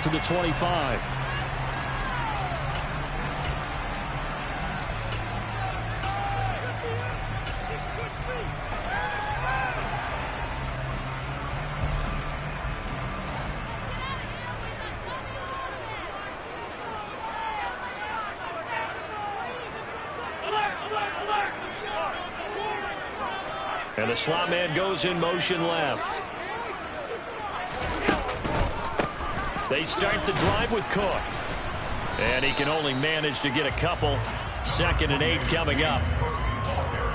out to the 25. And the slot man goes in motion left. They start the drive with Cook. And he can only manage to get a couple. 2nd and 8 coming up.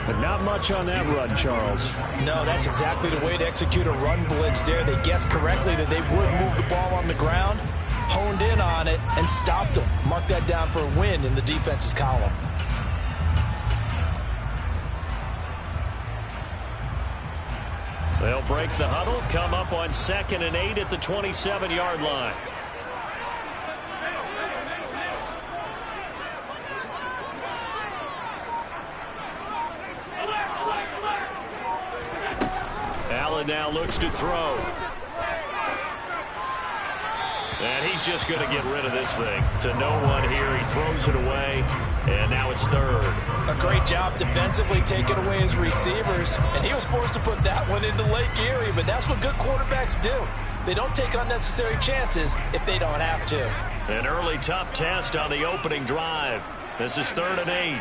But not much on that run, Charles. No, that's exactly the way to execute a run blitz there. They guessed correctly that they would move the ball on the ground, honed in on it, and stopped them. Mark that down for a win in the defense's column. They'll break the huddle, come up on 2nd and 8 at the 27-yard line. Allen now looks to throw. And he's just going to get rid of this thing. To no one here. He throws it away. And now it's 3rd. A great job defensively taking away his receivers. And he was forced to put that one into Lake Erie. But that's what good quarterbacks do. They don't take unnecessary chances if they don't have to. An early tough test on the opening drive. This is 3rd and 8.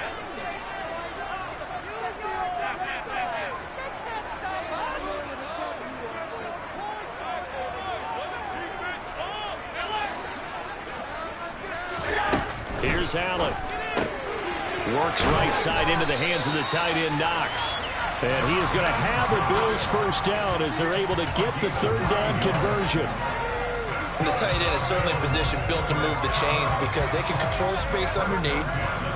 Here's Allen. Works right side into the hands of the tight end, Knox. And he is going to have a Bills first down as they're able to get the 3rd down conversion. And the tight end is certainly a position built to move the chains because they can control space underneath.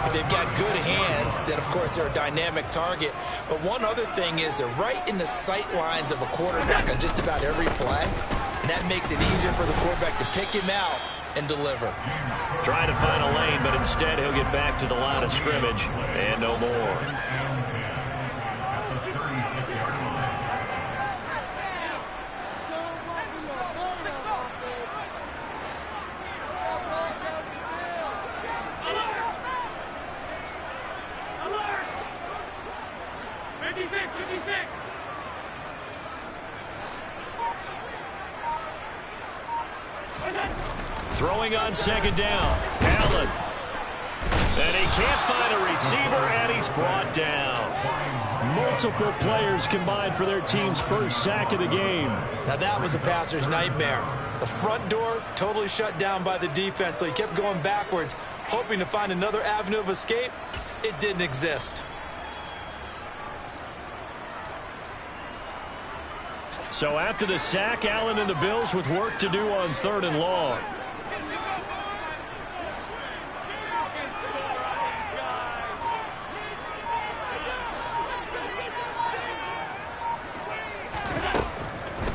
If they've got good hands, then, of course, they're a dynamic target. But one other thing is they're right in the sight lines of a quarterback on just about every play. And that makes it easier for the quarterback to pick him out and deliver. Trying to find a lane, but instead he'll get back to the line of scrimmage and no more. Throwing on 2nd down. Allen. And he can't find a receiver, and he's brought down. Multiple players combined for their team's first sack of the game. Now that was a passer's nightmare. The front door totally shut down by the defense, so he kept going backwards, hoping to find another avenue of escape. It didn't exist. So after the sack, Allen and the Bills with work to do on 3rd and long.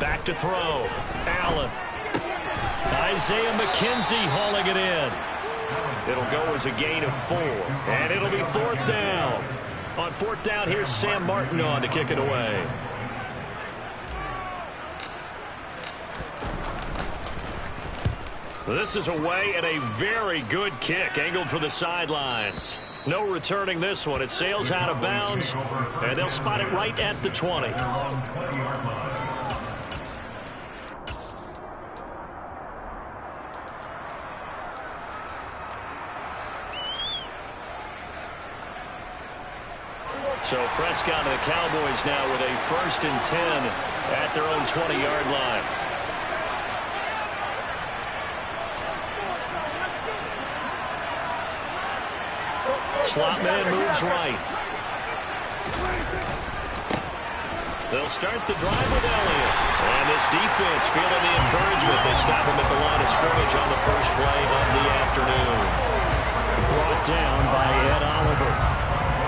Back to throw. Allen. Isaiah McKenzie hauling it in. It'll go as a gain of 4. And it'll be 4th down. On 4th down, here's Sam Martin on to kick it away. This is away and a very good kick angled for the sidelines. No returning this one. It sails out of bounds, and they'll spot it right at the 20. So Prescott and the Cowboys now with a 1st and 10 at their own 20-yard line. Slot man moves right. They'll start the drive with Elliott. And this defense feeling the encouragement. They stop him at the line of scrimmage on the first play of the afternoon. Brought down by Ed Oliver.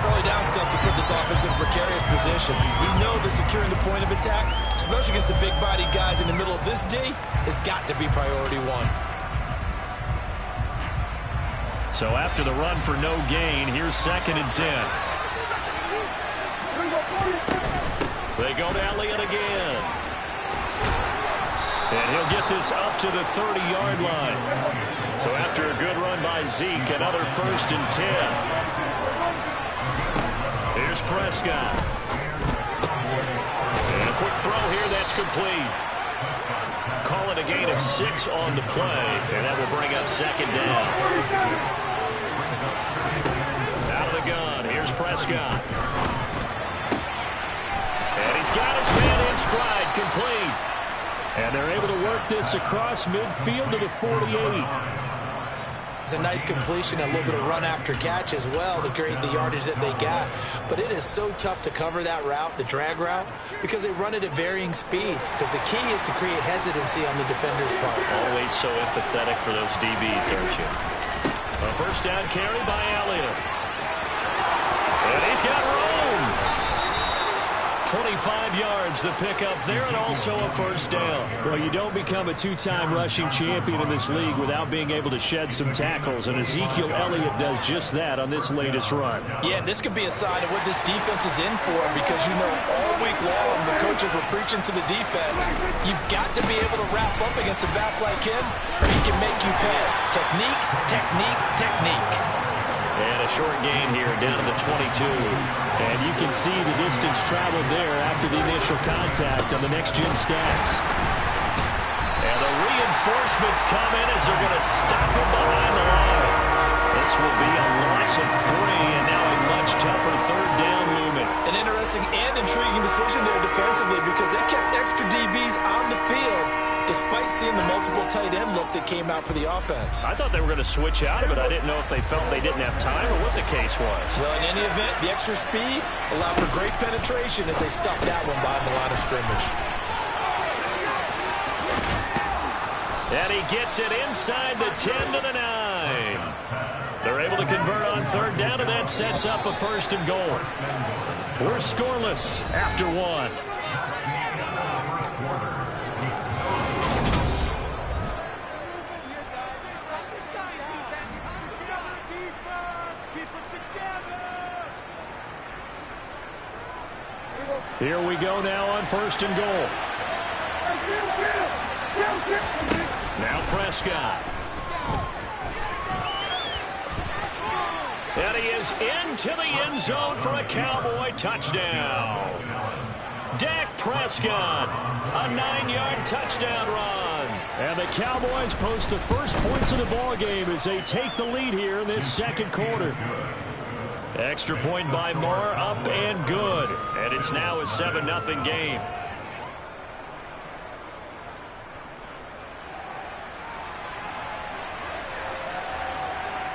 Early down stuff to put this offense in a precarious position. We know that securing the point of attack, especially against the big-bodied guys in the middle of this D, has got to be priority 1. So after the run for no gain, here's 2nd and 10. They go to Elliott again. And he'll get this up to the 30-yard line. So after a good run by Zeke, another 1st and 10. Here's Prescott. And a quick throw here that's complete. Call it a gain of 6 on the play, and that will bring up 2nd down. Out of the gun, here's Prescott. And he's got his man in stride, complete. And they're able to work this across midfield to the 48. It's a nice completion, a little bit of run after catch as well to create the yardage that they got. But it is so tough to cover that route, the drag route, because they run it at varying speeds. Because the key is to create hesitancy on the defender's part. Always so empathetic for those DBs, aren't you? A 1st down carry by Elliott. And he's got room. 25 yards the pickup there, and also a 1st down. Well, you don't become a 2-time rushing champion in this league without being able to shed some tackles, and Ezekiel Elliott does just that on this latest run. Yeah, this could be a sign of what this defense is in for, because you know all week long the coaches were preaching to the defense. You've got to be able to wrap up against a back like him, or he can make you pay. Technique, technique, technique. And a short gain here down to the 22. And you can see the distance traveled there after the initial contact on the next-gen stats. And the reinforcements come in as they're going to stop him behind the line. This will be a loss of 3, and now a much tougher 3rd down movement. An interesting and intriguing decision there defensively, because they kept extra DBs on the field despite seeing the multiple tight end look that came out for the offense. I thought they were going to switch out of it. I didn't know if they felt they didn't have time or what the case was. Well, in any event, the extra speed allowed for great penetration as they stuffed that one behind the line of scrimmage. And he gets it inside the 10 to the 9. They're able to convert on 3rd down, and that sets up a 1st and goal. We're scoreless after 1. Here we go now on 1st and goal. Now Prescott. And he is into the end zone for a Cowboy touchdown. Dak Prescott, a 9-yard touchdown run. And the Cowboys post the first points of the ball game as they take the lead here in this 2nd quarter. Extra point by Moore, up and good. And it's now a 7-0 game.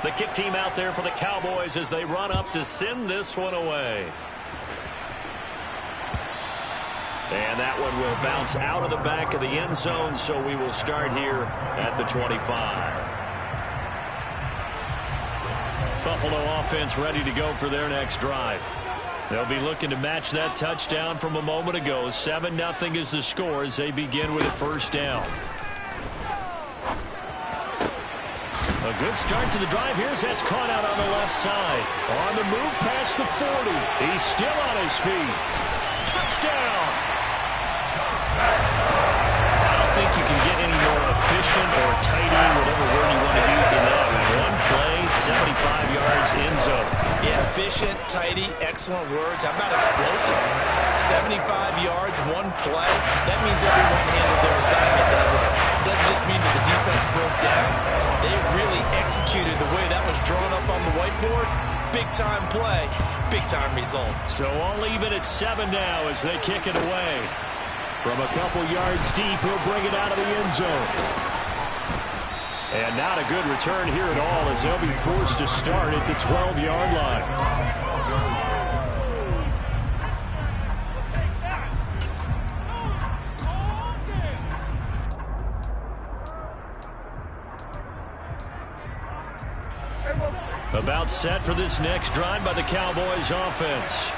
The kick team out there for the Cowboys as they run up to send this one away. And that one will bounce out of the back of the end zone, so we will start here at the 25. Buffalo offense ready to go for their next drive. They'll be looking to match that touchdown from a moment ago. 7-0 is the score as they begin with a 1st down. A good start to the drive here as that's caught out on the left side. On the move past the 40. He's still on his feet. Touchdown! I don't think you can get any more efficient or tidy, whatever word you want to use in that. One play, 75 yards in zone. Yeah, efficient, tidy, excellent words. How about explosive? 75 yards, one play. That means everyone handled their assignment, doesn't it? It doesn't just mean that the defense broke down. They really executed the way that was drawn up on the whiteboard. Big-time play, big-time result. So I'll leave it at 7 now as they kick it away. From a couple yards deep, he'll bring it out of the end zone. And not a good return here at all as they'll be forced to start at the 12-yard line. About set for this next drive by the Cowboys offense.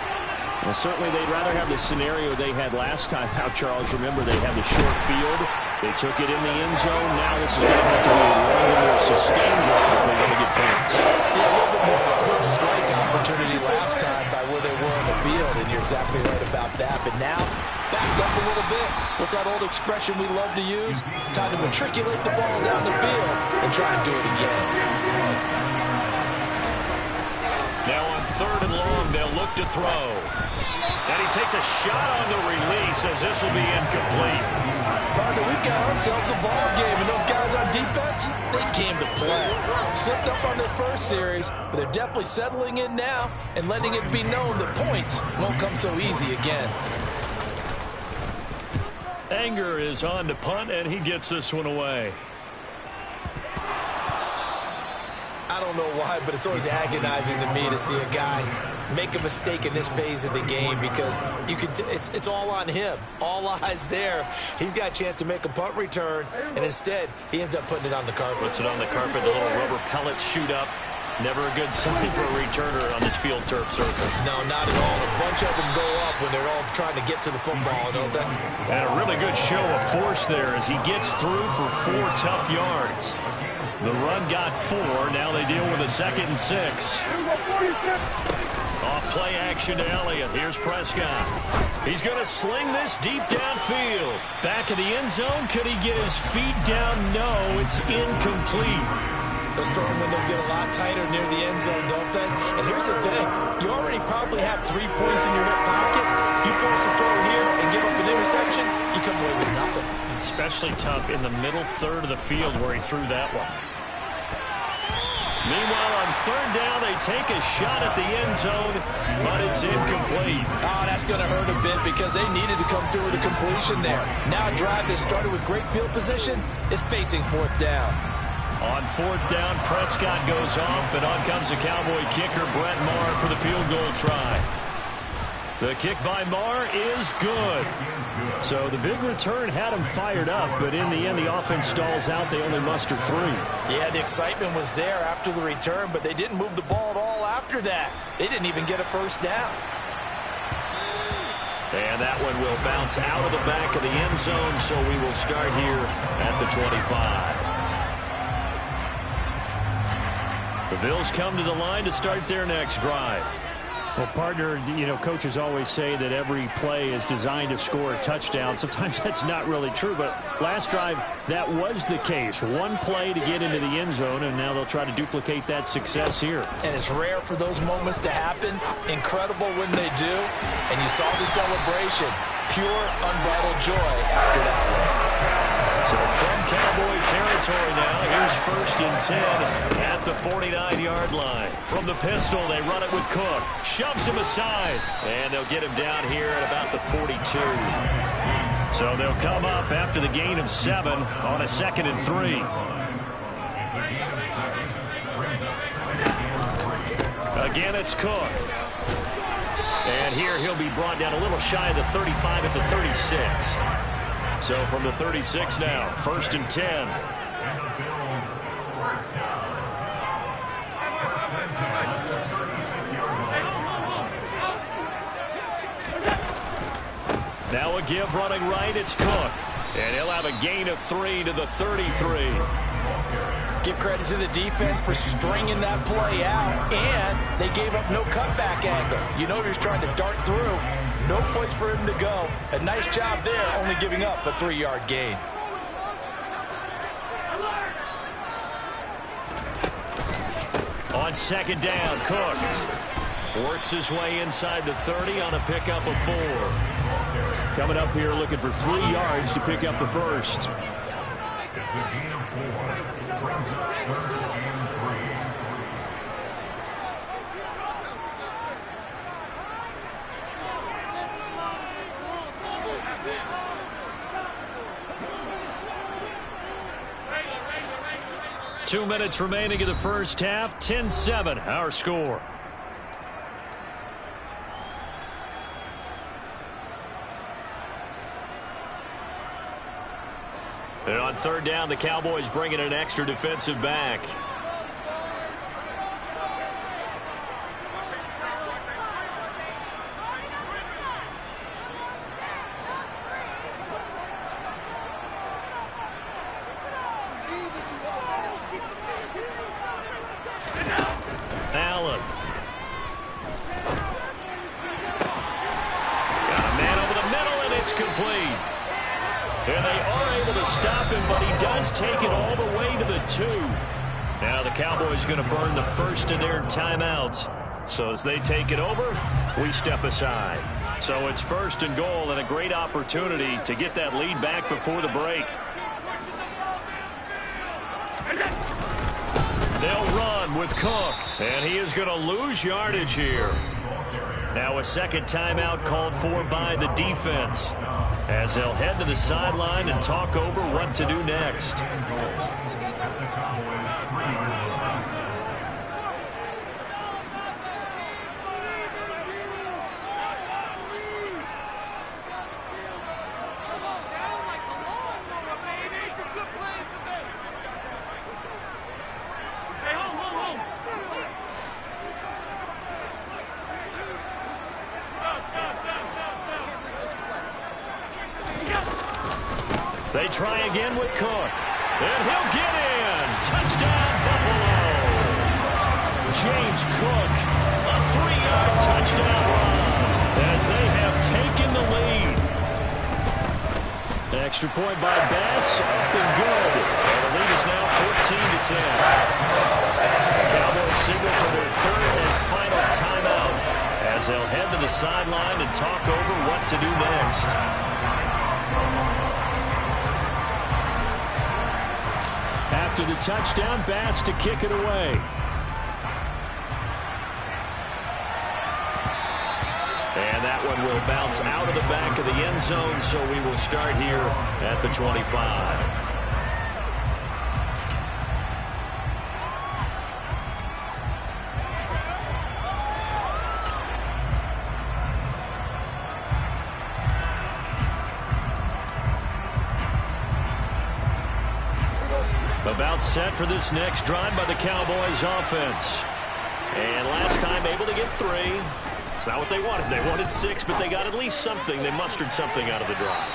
Well, certainly they'd rather have the scenario they had last time out, Charles. Remember, they had the short field. They took it in the end zone. Now this is going to have to be a longer, more sustained drive if they're going to get points. Yeah, a little bit more of a quick strike opportunity last time by where they were on the field, and you're exactly right about that. But now, backed up a little bit. What's that old expression we love to use? Time to matriculate the ball down the field and try and do it again. Now on 3rd and long, they'll look to throw. And he takes a shot on the release as this will be incomplete. Partner, we've got ourselves a ball game, and those guys on defense, they came to play. Slipped up on their first series, but they're definitely settling in now and letting it be known that points won't come so easy again. Anger is on to punt, and he gets this one away. I don't know why, but it's always agonizing to me to see a guy make a mistake in this phase of the game because it's all on him. All eyes there. He's got a chance to make a punt return, and instead he ends up putting it on the carpet. Puts it on the carpet. The little rubber pellets shoot up. Never a good sign for a returner on this field turf surface. No, not at all. A bunch of them go up when they're all trying to get to the football, don't they? And a really good show of force there as he gets through for 4 tough yards. The run got 4. Now they deal with a 2nd and 6. Off play action to Elliott. Here's Prescott. He's going to sling this deep downfield. Back of the end zone. Could he get his feet down? No, it's incomplete. Those throwing windows get a lot tighter near the end zone, don't they? And here's the thing. You already probably have 3 points in your hip pocket. You force a throw here and give up an interception, you come away with nothing. Especially tough in the middle third of the field where he threw that one. Meanwhile, on 3rd down, they take a shot at the end zone, but it's incomplete. Oh, that's going to hurt a bit because they needed to come through with a completion there. Now a drive that started with great field position is facing 4th down. On 4th down, Prescott goes off, and on comes the Cowboy kicker, Brett Maher, for the field goal try. The kick by Maher is good. So the big return had him fired up, but in the end, the offense stalls out. They only muster 3. Yeah, the excitement was there after the return, but they didn't move the ball at all after that. They didn't even get a 1st down. And that one will bounce out of the back of the end zone, so we will start here at the 25. The Bills come to the line to start their next drive. Well, partner, you know, coaches always say that every play is designed to score a touchdown. Sometimes that's not really true, but last drive, that was the case. 1 play to get into the end zone, and now they'll try to duplicate that success here. And it's rare for those moments to happen. Incredible when they do. And you saw the celebration. Pure, unbridled joy after that one. So from Cowboy territory now, here's 1st and 10 at the 49-yard line. From the pistol, they run it with Cook. Shoves him aside, and they'll get him down here at about the 42. So they'll come up after the gain of 7 on a 2nd and 3. Again, it's Cook. And here he'll be brought down a little shy of the 35 at the 36. So from the 36 now, 1st and 10. Now a give running right, it's Cook. And he'll have a gain of 3 to the 33. Give credit to the defense for stringing that play out, and they gave up no cutback angle. You know he's trying to dart through. No place for him to go. A nice job there, only giving up a 3-yard gain. On 2nd down, Cook works his way inside the 30 on a pickup of 4. Coming up here looking for 3 yards to pick up the 1st. 2 minutes remaining in the first half. 10-7, our score. And on 3rd down, the Cowboys bring in an extra defensive back. Allen. Got a man over the middle, and it's complete. take it all the way to the 2. Now the Cowboys going to burn the first of their timeouts. So as they take it over, we step aside. So it's 1st and goal and a great opportunity to get that lead back before the break. They'll run with Cook, and he is going to lose yardage here. Now a second timeout called for by the defense as they'll head to the sideline and talk over what to do next. They try again with Cook. And he'll get in. Touchdown, Buffalo. James Cook, a 3-yard touchdown run as they have taken the lead. Extra point by Bass, up and good. And the lead is now 14-10. The Cowboys signal for their 3rd and final timeout as they'll head to the sideline and talk over what to do next. After the touchdown, Bass to kick it away. And that one will bounce out of the back of the end zone, so we will start here at the 25. About set for this next drive by the Cowboys offense. And last time able to get 3. It's not what they wanted. They wanted 6, but they got at least something. They mustered something out of the drive.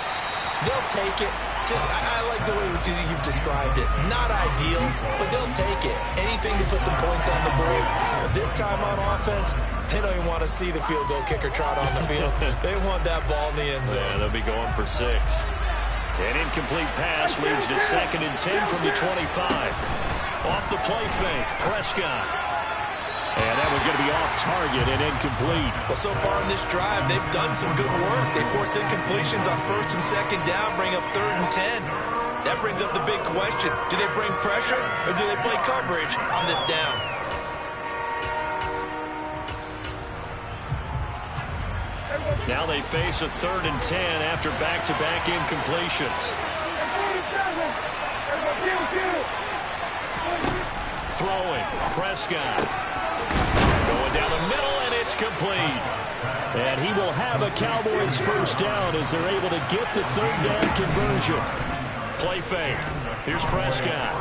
They'll take it. I like the way you've described it. Not ideal, but they'll take it. Anything to put some points on the board. But this time on offense, they don't even want to see the field goal kicker trot on the field. They want that ball in the end zone. Yeah, they'll be going for 6. An incomplete pass leads to 2nd and 10 from the 25. Off the play fake, Prescott. And that one's going to be off target and incomplete. Well, so far in this drive, they've done some good work. They force incompletions on 1st and 2nd down, bring up 3rd and 10. That brings up the big question. Do they bring pressure or do they play coverage on this down? Now they face a 3rd and 10 after back-to-back incompletions. Throwing, Prescott. Going down the middle, and it's complete. And he will have a Cowboys 1st down as they're able to get the 3rd down conversion. Play fake. Here's Prescott.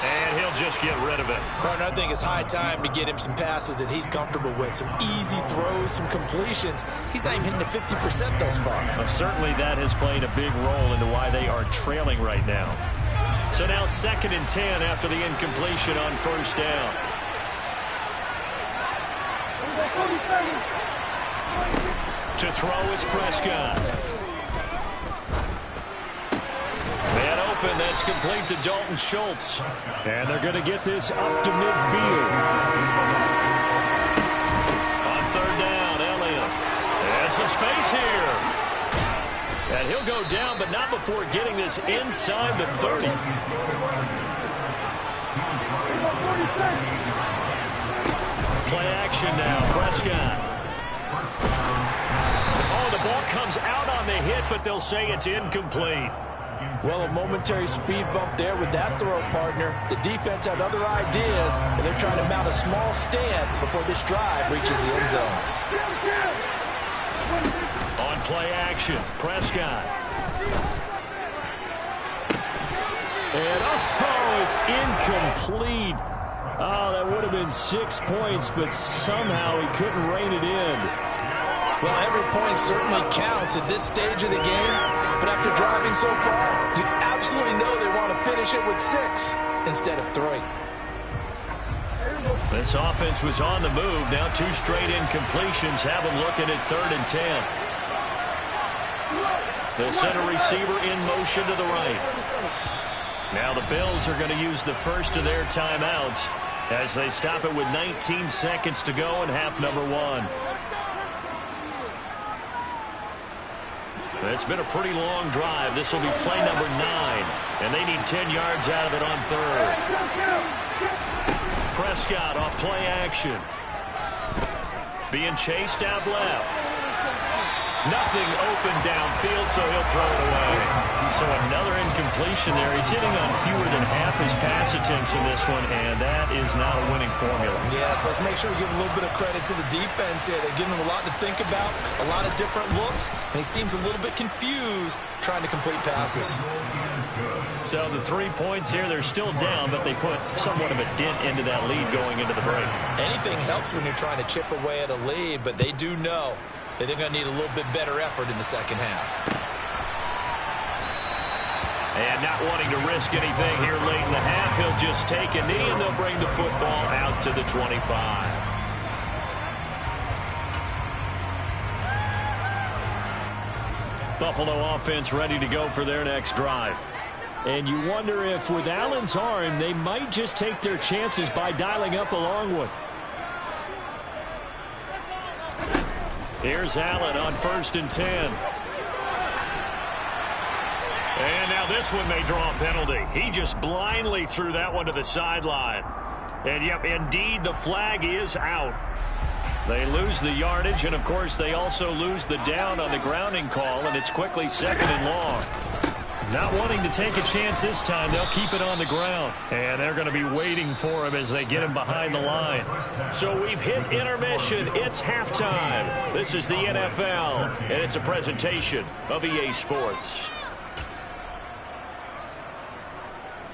And he'll just get rid of it. Partner, I think it's high time to get him some passes that he's comfortable with. Some easy throws, some completions. He's not even hitting the 50% thus far. Well, certainly that has played a big role into why they are trailing right now. So now 2nd and 10 after the incompletion on 1st down. To throw is Prescott. Man open, that's complete to Dalton Schultz. And they're going to get this up to midfield. On 3rd down, Elliott. And some space here. And he'll go down, but not before getting this inside the 30. Play action now, Prescott. Oh, the ball comes out on the hit, but they'll say it's incomplete. Well, a momentary speed bump there with that throw, partner. The defense had other ideas, and they're trying to mount a small stand before this drive reaches the end zone. On play action, Prescott. And, oh, it's incomplete. Oh, that would have been 6 points, but somehow he couldn't rein it in. Well, every point certainly counts at this stage of the game, but after driving so far, you absolutely know they want to finish it with 6 instead of 3. This offense was on the move. Now 2 straight incompletions have them looking at 3rd and 10. The center receiver in motion to the right. Now the Bills are going to use the first of their timeouts as they stop it with 19 seconds to go in half number 1. It's been a pretty long drive. This will be play number 9, and they need 10 yards out of it on third. Prescott off play action. Being chased out left. Nothing open downfield, so he'll throw it away. So another incompletion there. He's hitting on fewer than half his pass attempts in this one, and that is not a winning formula. Yeah, so let's make sure we give a little bit of credit to the defense here. They're giving him a lot to think about, a lot of different looks, and he seems a little bit confused trying to complete passes. So the 3 points here, they're still down, but they put somewhat of a dent into that lead going into the break. Anything helps when you're trying to chip away at a lead, but they do know that they're going to need a little bit better effort in the second half. And not wanting to risk anything here late in the half, he'll just take a knee, and they'll bring the football out to the 25. Buffalo offense ready to go for their next drive. And you wonder if with Allen's arm, they might just take their chances by dialing up a long one. Here's Allen on 1st and 10. And now this one may draw a penalty. He just blindly threw that one to the sideline. And, yep, indeed, the flag is out. They lose the yardage, and, of course, they also lose the down on the grounding call, and it's quickly 2nd and long. Not wanting to take a chance this time, they'll keep it on the ground. And they're going to be waiting for him as they get him behind the line. So we've hit intermission. It's halftime. This is the NFL, and it's a presentation of EA Sports.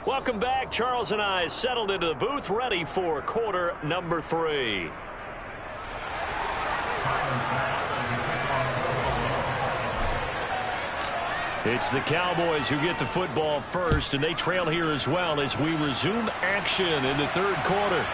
Welcome back. Charles and I settled into the booth, ready for quarter number 3. It's the Cowboys who get the football first, and they trail here as well as we resume action in the 3rd quarter.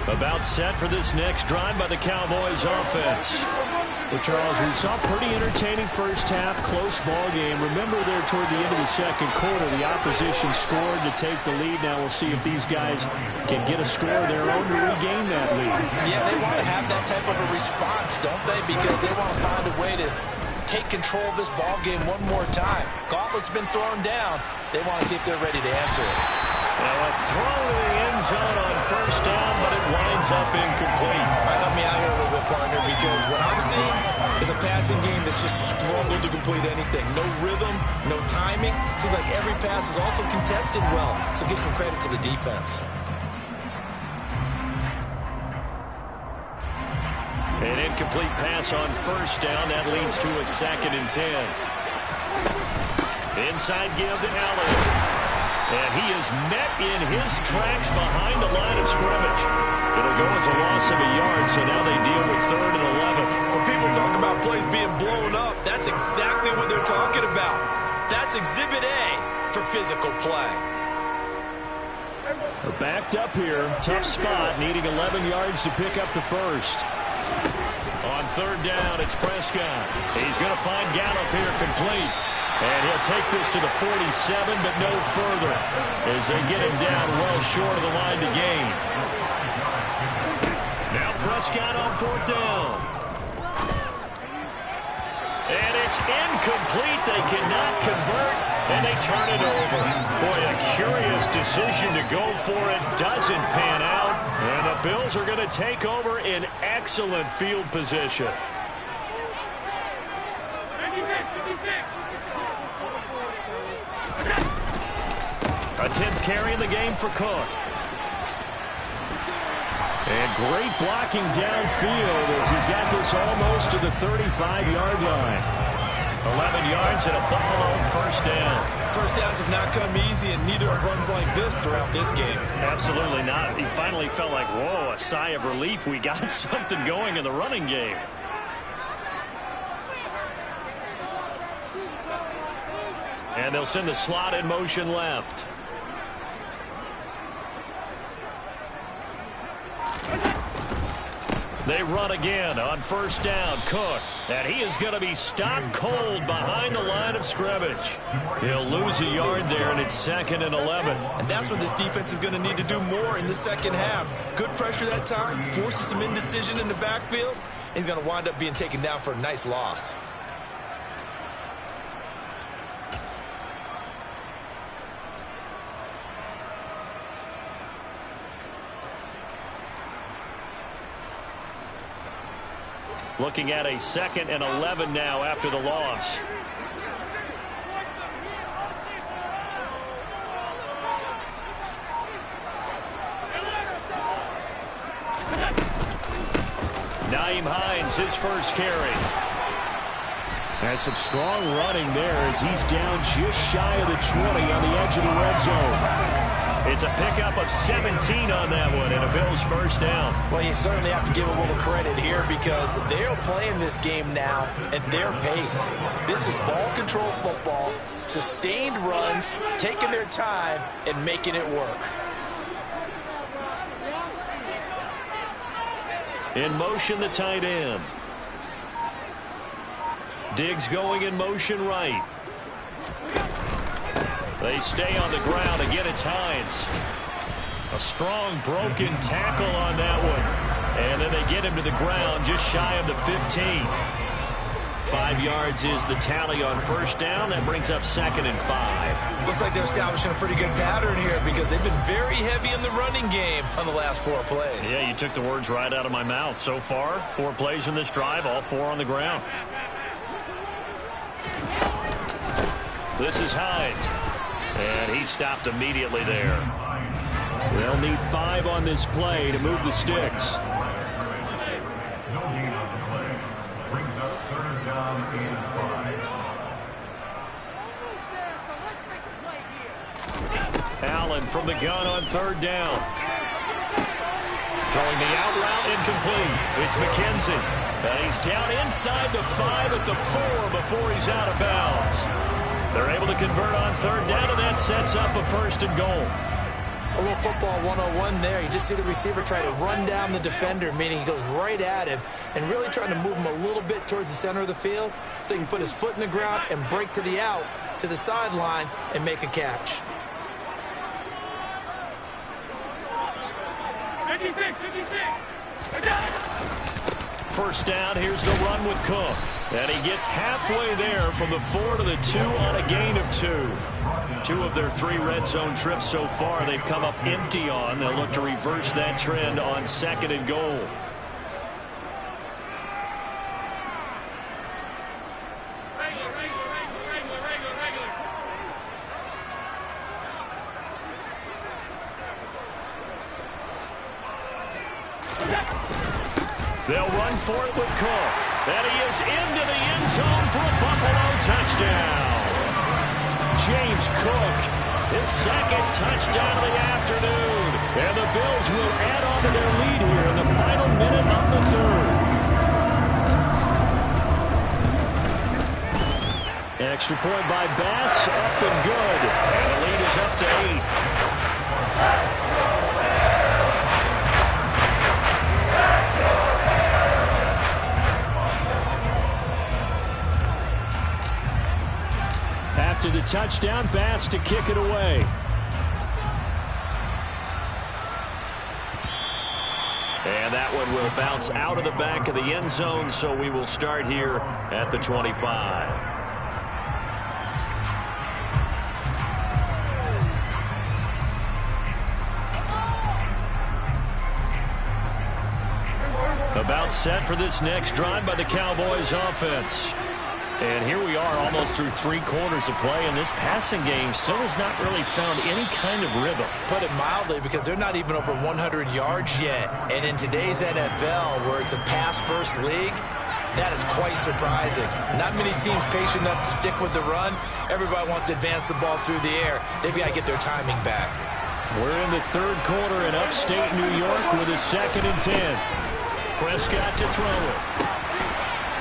About set for this next drive by the Cowboys offense. Well, Charles, we saw a pretty entertaining first half, close ball game. Remember there toward the end of the 2nd quarter, the opposition scored to take the lead. Now we'll see if these guys can get a score of their own to regain that lead. Yeah, they want to have that type of a response, don't they? Because they want to find a way to take control of this ball game one more time. Gauntlet's been thrown down. They want to see if they're ready to answer it. Now a throw to the end zone on 1st down, but it winds up incomplete. All right, help me out here a little bit, partner, because what I'm seeing is a passing game that's just struggled to complete anything. No rhythm, no timing. Seems like every pass is also contested well, so give some credit to the defense. An incomplete pass on 1st down. That leads to a 2nd and 10. Inside give to Allen. And he is met in his tracks behind the line of scrimmage. It'll go as a loss of a yard, so now they deal with 3rd and 11. When people talk about plays being blown up, that's exactly what they're talking about. That's Exhibit A for physical play. They're backed up here. Tough spot, needing 11 yards to pick up the first. On 3rd down, it's Prescott. He's going to find Gallup here complete. And he'll take this to the 47, but no further, as they get him down well short of the line to gain. Now Prescott on 4th down. And it's incomplete. They cannot convert, and they turn it over. Boy, a curious decision to go for it. Doesn't pan out, and the Bills are going to take over in excellent field position. A 10th carry in the game for Cook. And great blocking downfield as he's got this almost to the 35-yard line. 11 yards and a Buffalo 1st down. First downs have not come easy, and neither have runs like this throughout this game. Absolutely not. He finally felt like, whoa, a sigh of relief. We got something going in the running game. And they'll send the slot in motion left. They run again on 1st down. Cook. And he is going to be stopped cold behind the line of scrimmage. He'll lose a yard there, and it's 2nd and 11. And that's what this defense is going to need to do more in the second half. Good pressure that time, forces some indecision in the backfield. He's going to wind up being taken down for a nice loss. Looking at a 2nd and 11 now after the loss. Nyheim Hines, his first carry. Has some strong running there as he's down just shy of the 20 on the edge of the red zone. It's a pickup of 17 on that one and a Bills 1st down. Well, you certainly have to give a little credit here because they're playing this game now at their pace. This is ball control football, sustained runs, taking their time and making it work. In motion, the tight end. Diggs going in motion right. They stay on the ground. Again, it's Hines. A strong broken tackle on that one. And then they get him to the ground just shy of the 15. 5 yards is the tally on 1st down. That brings up 2nd and 5. Looks like they're establishing a pretty good pattern here because they've been very heavy in the running game on the last 4 plays. Yeah, you took the words right out of my mouth. So far, 4 plays in this drive, all 4 on the ground. This is Hines. And he stopped immediately there. They'll need 5 on this play to move the sticks. Allen from the gun on 3rd down. Throwing the out route incomplete. It's McKenzie. And he's down inside the 5 at the 4 before he's out of bounds. They're able to convert on 3rd down, and that sets up a 1st and goal. A little football 101 there. You just see the receiver try to run down the defender, meaning he goes right at him and really trying to move him a little bit towards the center of the field so he can put his foot in the ground and break to the out, to the sideline, and make a catch. 56. 1st down, here's the run with Cook. And he gets halfway there from the 4 to the 2 on a gain of 2. 2 of their 3 red zone trips so far they've come up empty on. They'll look to reverse that trend on 2nd and goal. They'll run for it with Cook. And he is into the end zone for a Buffalo touchdown. James Cook His second touchdown of the afternoon. And the Bills will add on to their lead here in the final minute of the third. Extra point by Bass, up and good. And the lead is up to 8. After the touchdown, Bass to kick it away. And that one will bounce out of the back of the end zone, so we will start here at the 25. About set for this next drive by the Cowboys offense. And here we are almost through 3 quarters of play, and this passing game still has not really found any kind of rhythm. Put it mildly, because they're not even over 100 yards yet. And in today's NFL, where it's a pass-first league, that is quite surprising. Not many teams patient enough to stick with the run. Everybody wants to advance the ball through the air. They've got to get their timing back. We're in the third quarter in upstate New York with a 2nd and 10. Prescott to throw it.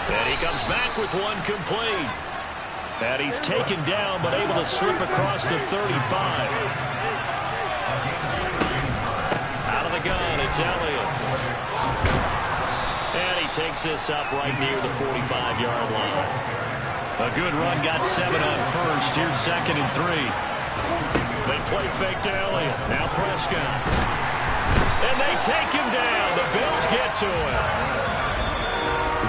And he comes back with one complete. And he's taken down, but able to slip across the 35. Out of the gun, it's Elliott. And he takes this up right near the 45-yard line. A good run, got 7 on first. Here's 2nd and 3. They play fake to Elliott. Now Prescott. And they take him down. The Bills get to him.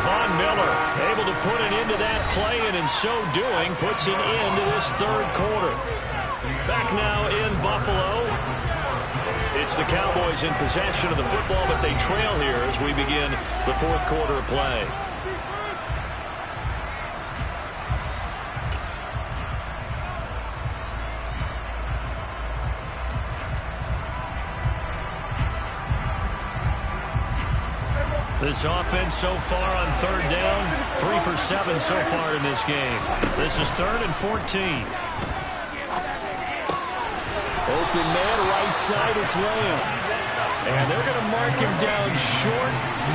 Von Miller able to put an end to that play, and in so doing puts an end to this third quarter. Back now in Buffalo. It's the Cowboys in possession of the football, but they trail here as we begin the fourth quarter of play. This offense so far on third down, 3 for 7 so far in this game. This is 3rd and 14. Open man, right side, it's Lamb. And they're going to mark him down short,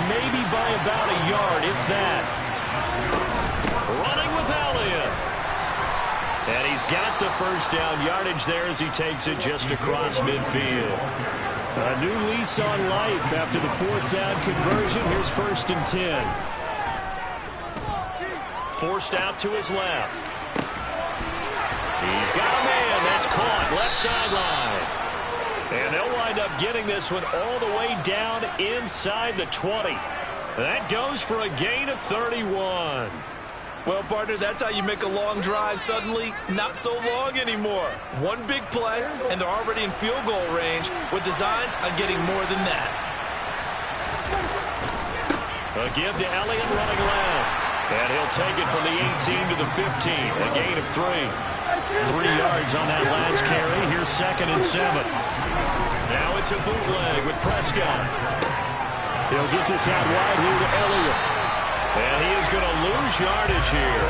maybe by about a yard, if that. Running with Elliott. And he's got the first down yardage there as he takes it just across midfield. A new lease on life after the 4th down conversion. Here's 1st and 10. Forced out to his left. He's got a man. That's caught. Left sideline. And they'll wind up getting this one all the way down inside the 20. That goes for a gain of 31. Well, partner, that's how you make a long drive suddenly not so long anymore. One big play, and they're already in field goal range with designs on getting more than that. A give to Elliott running left. And he'll take it from the 18 to the 15. A gain of 3. 3 yards on that last carry. Here's 2nd and 7. Now it's a bootleg with Prescott. He'll get this out wide here to Elliott. And he is going to lose yardage here.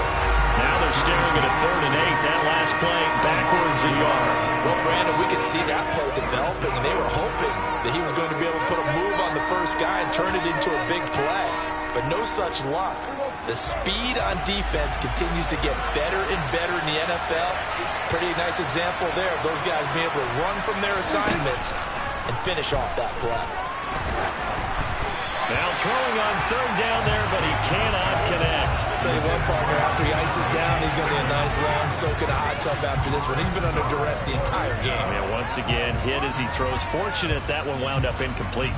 Now they're staring at a 3rd and 8. That last play backwards a yard. Well, Brandon, we could see that play developing, and they were hoping that he was going to be able to put a move on the first guy and turn it into a big play. But no such luck. The speed on defense continues to get better and better in the NFL. Pretty nice example there of those guys being able to run from their assignments and finish off that play. Now throwing on 3rd down there, but he cannot connect. I'll tell you what, partner, after he ices down, he's going to be a nice long soak in a hot tub after this one. He's been under duress the entire game. And once again, hit as he throws. Fortunate that one wound up incomplete.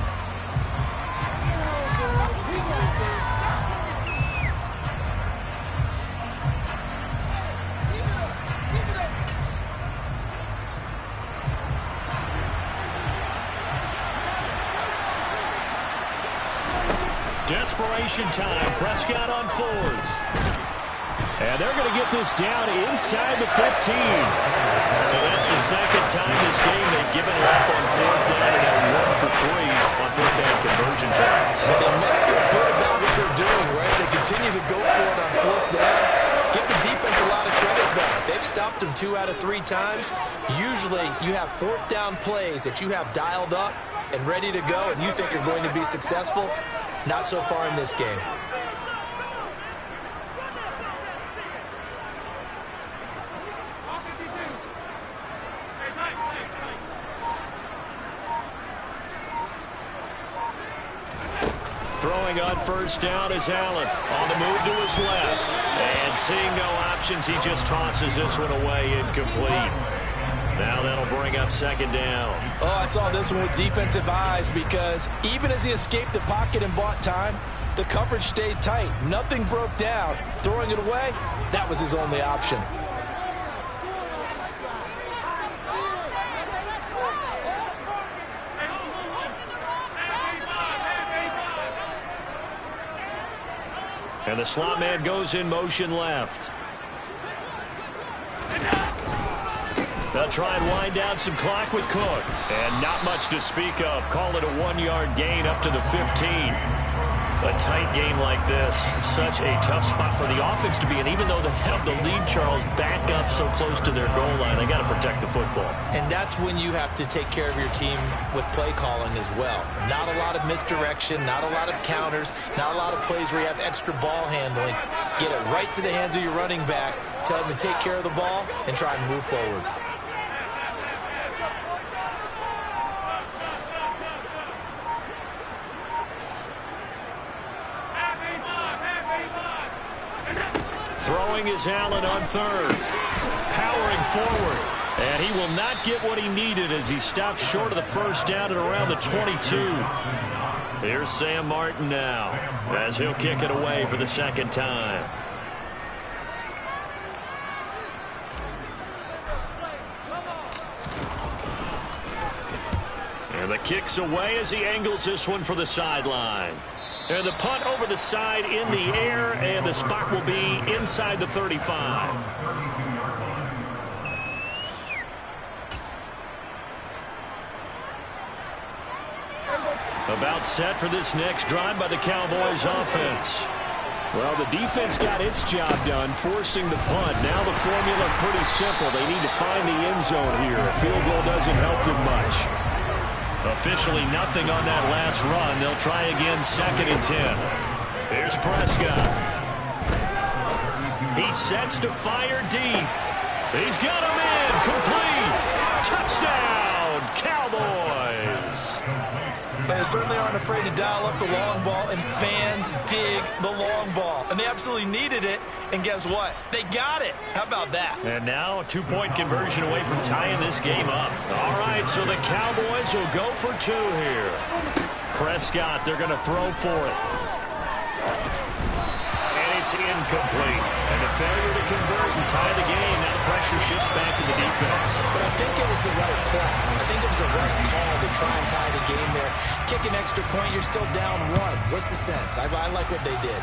Desperation time. Prescott on 4th. And they're going to get this down inside the 15. So that's the 2nd time this game they've given it up on 4th down, and they're 1 for 3 on 4th down conversion drives. Well, they must feel good about what they're doing, right? They continue to go for it on 4th down. Give the defense a lot of credit, though. They've stopped them 2 out of 3 times, usually you have fourth down plays that you have dialed up and ready to go and you think are going to be successful. Not so far in this game. Throwing on first down is Allen. On the move to his left. And seeing no options, he just tosses this one away incomplete. Now that'll bring up second down. Oh, I saw this one with defensive eyes because even as he escaped the pocket and bought time, the coverage stayed tight. Nothing broke down. Throwing it away, that was his only option. And the slot man goes in motion left. They'll try and wind down some clock with Cook. And not much to speak of. Call it a 1-yard gain up to the 15. A tight game like this, such a tough spot for the offense to be in. Even though they have the lead, Charles, back up so close to their goal line, they got to protect the football. And that's when you have to take care of your team with play calling as well. Not a lot of misdirection, not a lot of counters, not a lot of plays where you have extra ball handling. Get it right to the hands of your running back, tell them to take care of the ball, and try and move forward. Throwing is Allen on third. Powering forward. And he will not get what he needed as he stops short of the first down at around the 22. Here's Sam Martin now as he'll kick it away for the second time. And the kick's away as he angles this one for the sideline. And the punt over the side in the air, and the spot will be inside the 35. About set for this next drive by the Cowboys offense. Well, the defense got its job done, forcing the punt. Now the formula pretty simple. They need to find the end zone here. A field goal doesn't help them much. Officially nothing on that last run. They'll try again, 2nd and 10. Here's Prescott. He sets to fire deep. He's got him in. Complete. Touchdown, Cowboys. They certainly aren't afraid to dial up the long ball, and fans dig the long ball. And they absolutely needed it, and guess what? They got it. How about that? And now a 2-point conversion away from tying this game up. All right, so the Cowboys will go for 2 here. Prescott, they're going to throw for it. And it's incomplete. And a failure to convert and tie the game. Now the pressure shifts back to the defense. But I think it was the right play. I think it was the right call to try and tie the game there. Kick an extra point, you're still down 1. What's the sense? I like what they did.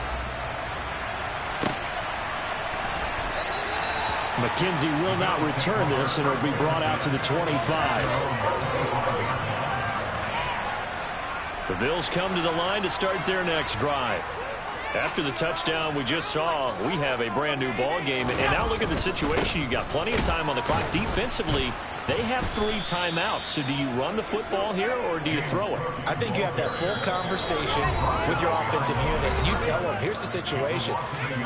McKenzie will not return this, and it'll be brought out to the 25. The Bills come to the line to start their next drive. After the touchdown we just saw, we have a brand new ball game. And now look at the situation. You got plenty of time on the clock. Defensively, they have 3 timeouts. So do you run the football here or do you throw it? I think you have that full conversation with your offensive unit, and you tell them, here's the situation.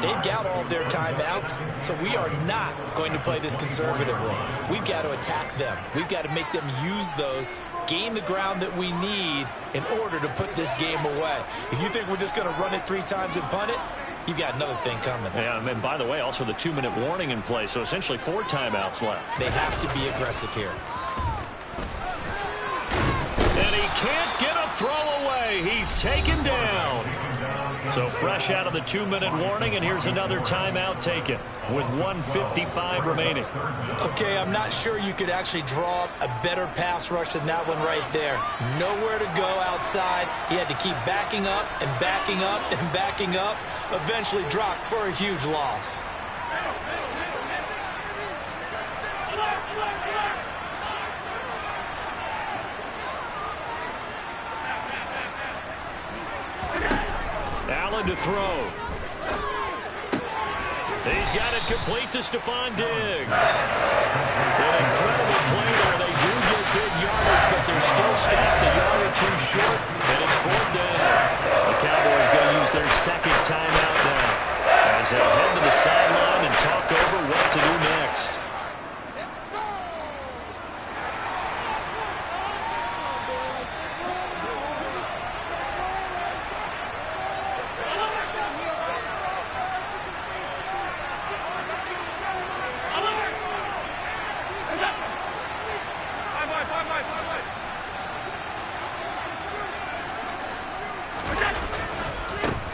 They've got all their timeouts, so we are not going to play this conservatively. We've got to attack them. We've got to make them use those, gain the ground that we need in order to put this game away. If you think we're just going to run it 3 times and punt it, you've got another thing coming. Yeah, and by the way, also the 2-minute warning in play, so essentially 4 timeouts left. They have to be aggressive here. And he can't get a throw away. He's taken down. So fresh out of the 2-minute warning, and here's another timeout taken with 1:55 remaining. Okay, I'm not sure you could actually draw up a better pass rush than that one right there. Nowhere to go outside. He had to keep backing up and backing up and backing up. Eventually dropped for a huge loss. Allen to throw. He's got it complete to Stephon Diggs. An incredible play there. They do get big yardage, but they're still stopped a yard or two short, and it's 4th down. The Cowboys going to use their second timeout now as they'll head to the sideline and talk over what to do next.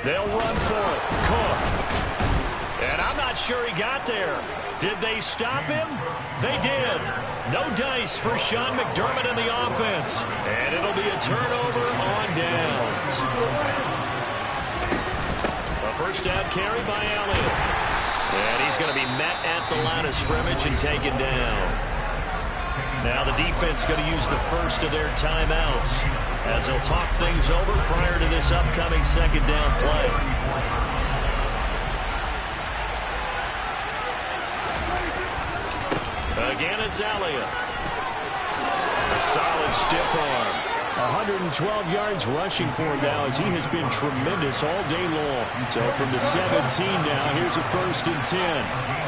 They'll run for it. Cook. And I'm not sure he got there. Did they stop him? They did. No dice for Sean McDermott in the offense. And it'll be a turnover on downs. A first down carry by Elliott. And he's going to be met at the line of scrimmage and taken down. Now the defense going to use the first of their timeouts as they'll talk things over prior to this upcoming second down play. Again, it's Elliott. A solid stiff arm. 112 yards rushing for him now as he has been tremendous all day long. So from the 17 now, here's a 1st and 10.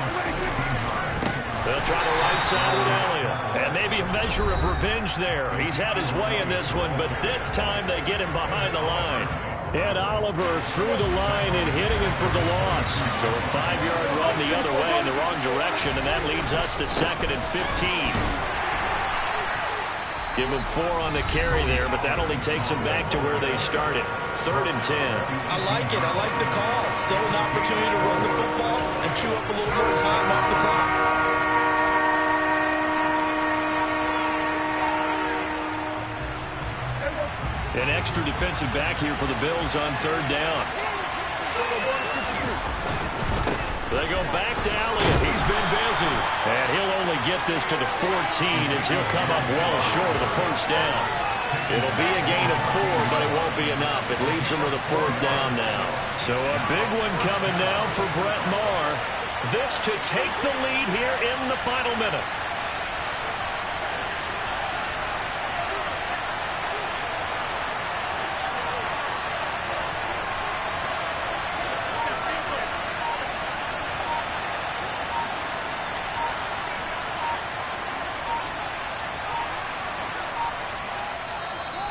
They'll try the right side with Elliott. And maybe a measure of revenge there. He's had his way in this one, but this time they get him behind the line. And Oliver through the line and hitting him for the loss. So a 5-yard run the other way in the wrong direction, and that leads us to 2nd and 15. Give him 4 on the carry there, but that only takes them back to where they started. 3rd and 10. I like it. I like the call. Still an opportunity to run the football and chew up a little more time off the clock. An extra defensive back here for the Bills on 3rd down. They go back to Elliott. He's been busy. And he'll only get this to the 14 as he'll come up well short of the 1st down. It'll be a gain of 4, but it won't be enough. It leaves him with a 4th down now. So a big one coming now for Brett Maher. This to take the lead here in the final minute.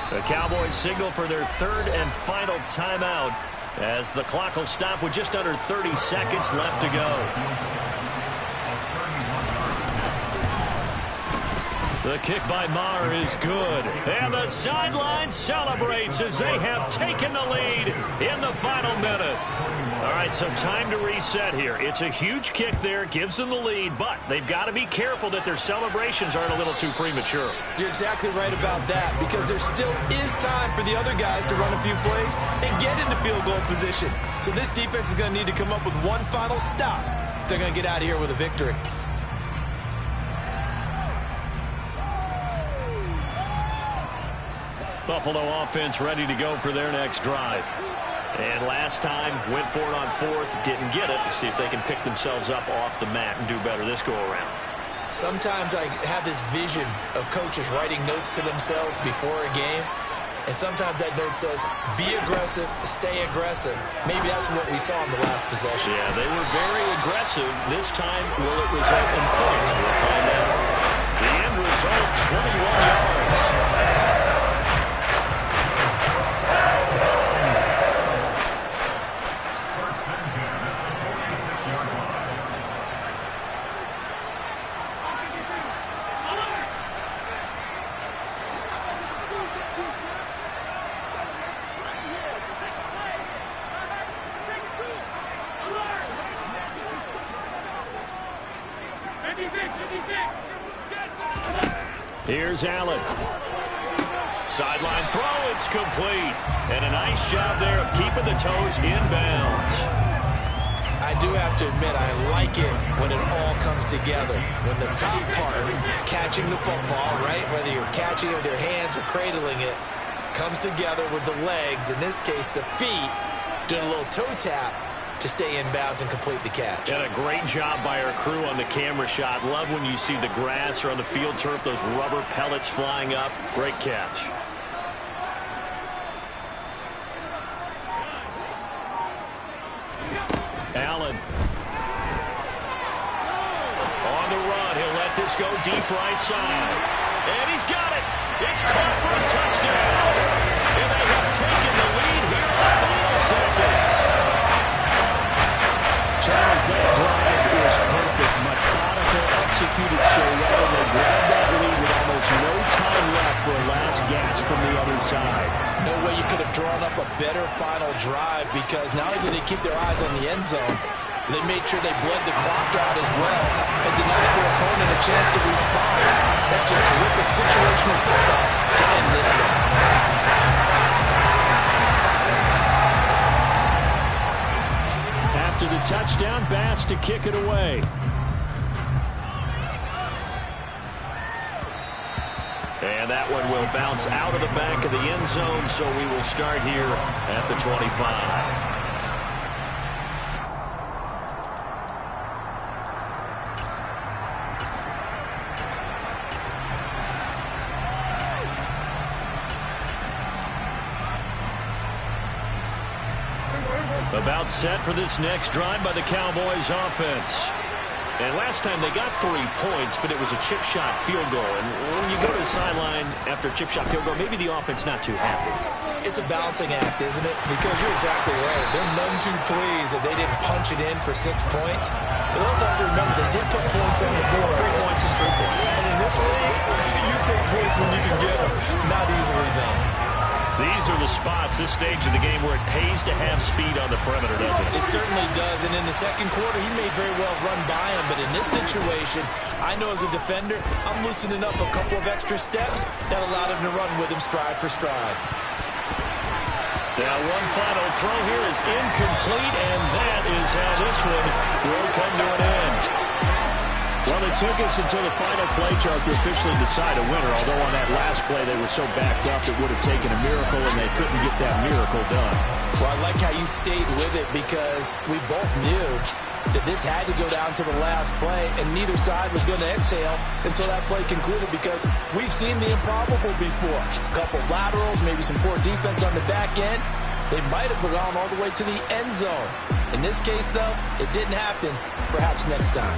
The Cowboys signal for their 3rd and final timeout as the clock will stop with just under 30 seconds left to go. The kick by Maher is good. And the sideline celebrates as they have taken the lead in the final minute. All right, so time to reset here. It's a huge kick there, gives them the lead, but they've got to be careful that their celebrations aren't a little too premature. You're exactly right about that, because there still is time for the other guys to run a few plays and get into field goal position. So this defense is going to need to come up with one final stop if they're going to get out of here with a victory. Buffalo offense ready to go for their next drive. And last time, went for it on 4th, didn't get it. We'll see if they can pick themselves up off the mat and do better this go-around. Sometimes I have this vision of coaches writing notes to themselves before a game, and sometimes that note says, be aggressive, stay aggressive. Maybe that's what we saw in the last possession. Yeah, they were very aggressive. This time, will it result in points? We'll find out. The end result, 21 yards. Here's Allen. Sideline throw, it's complete. And a nice job there of keeping the toes inbounds. I do have to admit, I like it when it all comes together. When the top part, catching the football, right, whether you're catching it with your hands or cradling it, comes together with the legs, in this case the feet, doing a little toe tap. to stay inbounds and complete the catch. And a great job by our crew on the camera shot. Love when you see the grass or on the field turf, those rubber pellets flying up. Great catch. Allen. On the run. He'll let this go deep right side. And he's got it. It's caught for a touchdown. And they have taken the lead here in the final seconds. Charles, that drive was perfect. Methodical, executed so well. They grabbed that lead with almost no time left for a last gasp from the other side. No way you could have drawn up a better final drive, because not only did they keep their eyes on the end zone, they made sure they bled the clock out as well and denied their opponent a chance to respond. That's just terrific situational football to end this one. After the touchdown, Bass to kick it away. And that one will bounce out of the back of the end zone, so we will start here at the 25. About set for this next drive by the Cowboys offense. And last time they got 3 points, but it was a chip shot field goal. And when you go to the sideline after a chip shot field goal, maybe the offense not too happy. It's a balancing act, isn't it? Because you're exactly right. They're none too pleased that they didn't punch it in for 6 points. But also have to remember, they did put points on the board. 3 points is 3 points. And in this league, you take points when you can get them. Not easily done. These are the spots, this stage of the game, where it pays to have speed on the perimeter, doesn't it? It certainly does. And in the second quarter, he may very well run by him. But in this situation, I know as a defender, I'm loosening up a couple of extra steps that allowed him to run with him stride for stride. Now one final throw here is incomplete, and that is how this one will come to an end. Well, it took us until the final play, Charles, to officially decide a winner, although on that last play they were so backed up it would have taken a miracle, and they couldn't get that miracle done. Well, I like how you stayed with it, because we both knew that this had to go down to the last play, and neither side was going to exhale until that play concluded, because we've seen the improbable before. A couple laterals, maybe some poor defense on the back end. They might have gone all the way to the end zone. In this case, though, it didn't happen. Perhaps next time.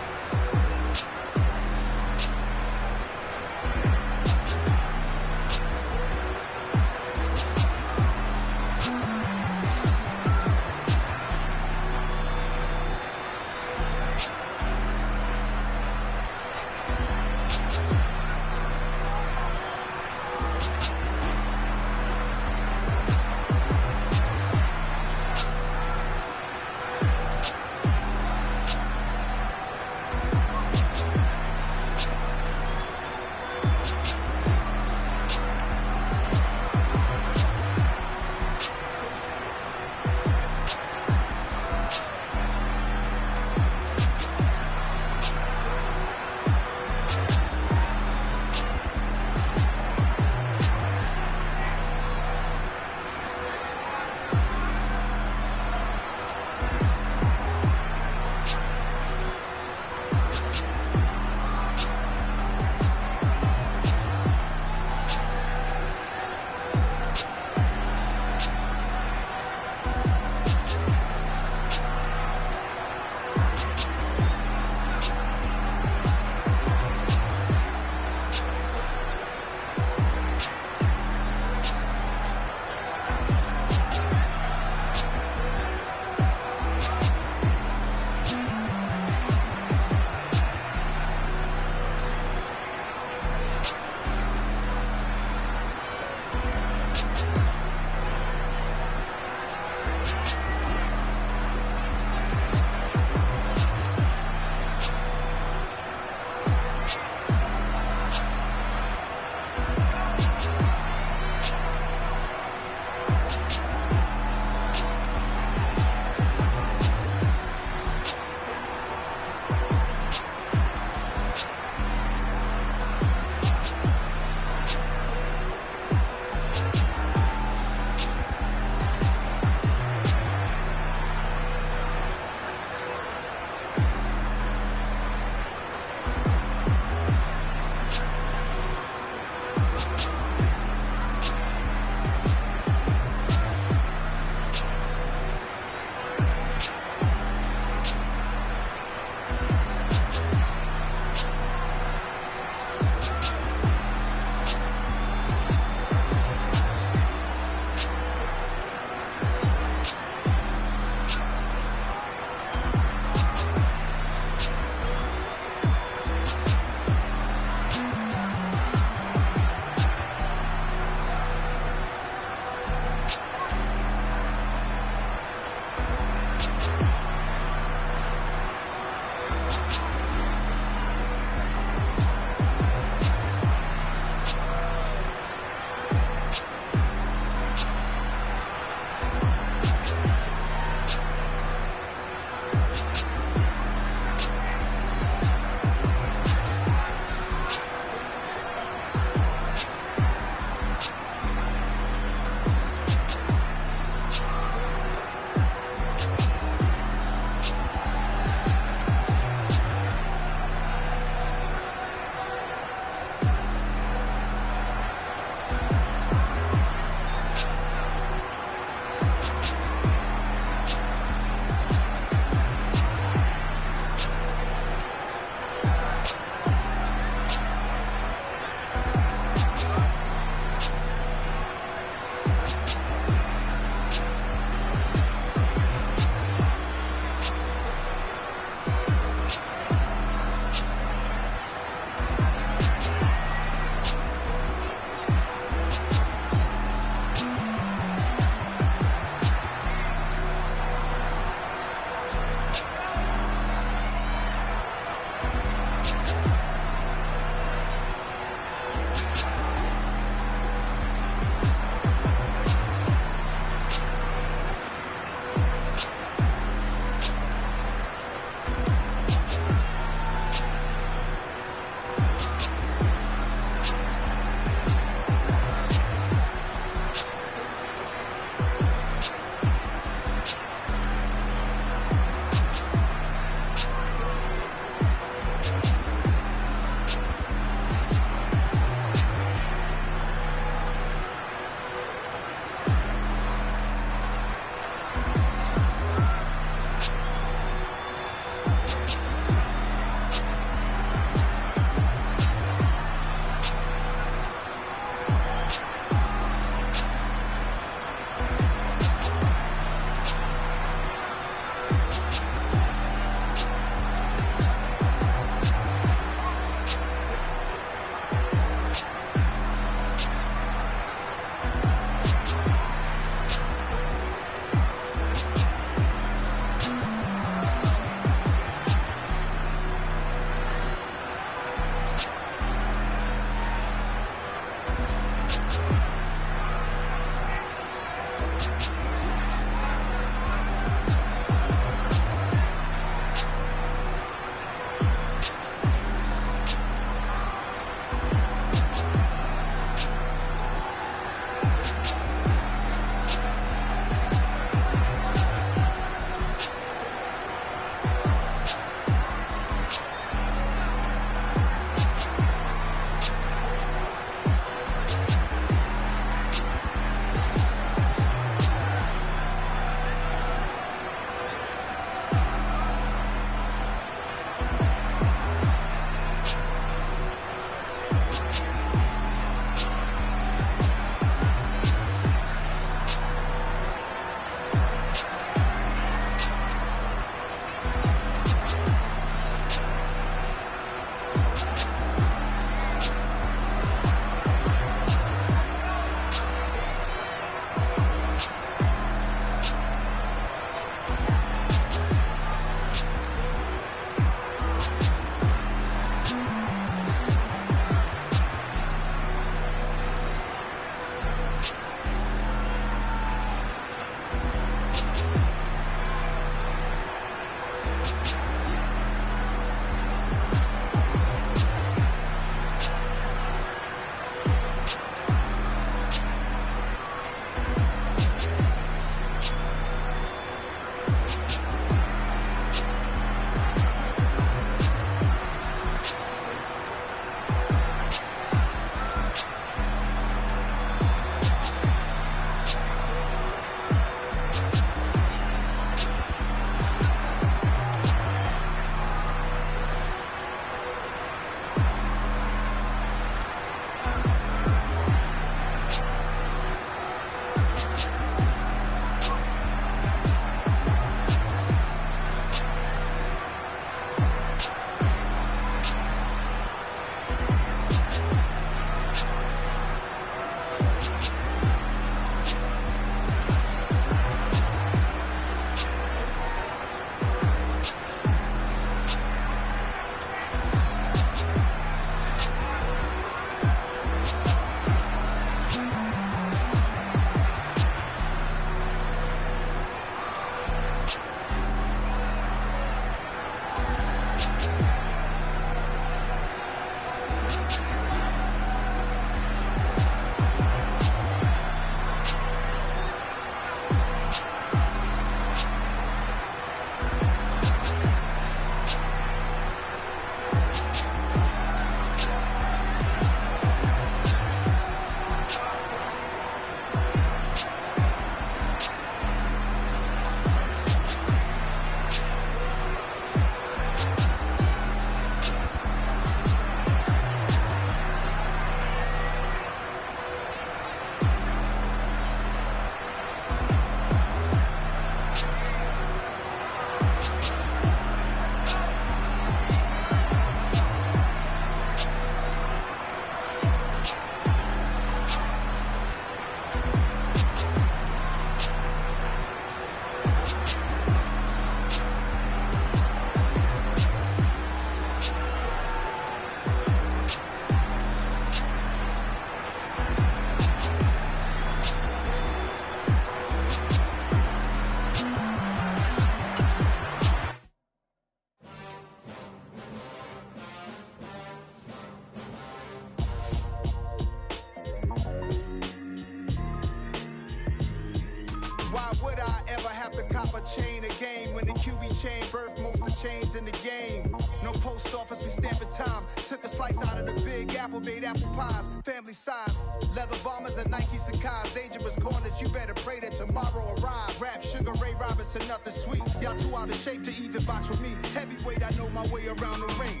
Why would I ever have to cop a chain again when the QB chain birthed most of the chains in the game? No post office, we stamping time. Took a slice out of the big apple, made apple pies, family size. Leather bombers and Nike Sacai's. Dangerous corners, you better pray that tomorrow arrives. Rap, Sugar Ray Robinson, nothing sweet. Y'all too out of shape to even box with me. Heavyweight, I know my way around the ring.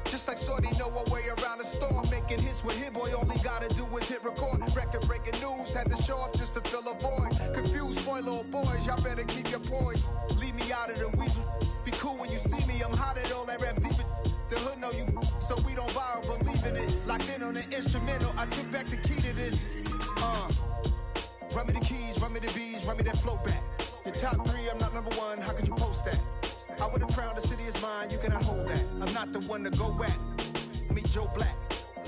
Just like Shorty know her way around the storm. Making hits with Hit Boy, all he gotta do is hit record. Record breaking news, had to show up just to fill a void. Confused boy, little boys, y'all better keep your poise. Leave me out of the weasel. Be cool when you see me, I'm hot at all that rap deep. The hood know you, so we don't borrow, believe in it. Locked in on the instrumental, I took back the key to this. Run me the keys, run me the bees, run me that flow back. Your top 3, I'm not number 1, how could you post that? I would have crowned the city is mine, you cannot hold that. I'm not the one to go at. Meet Joe Black.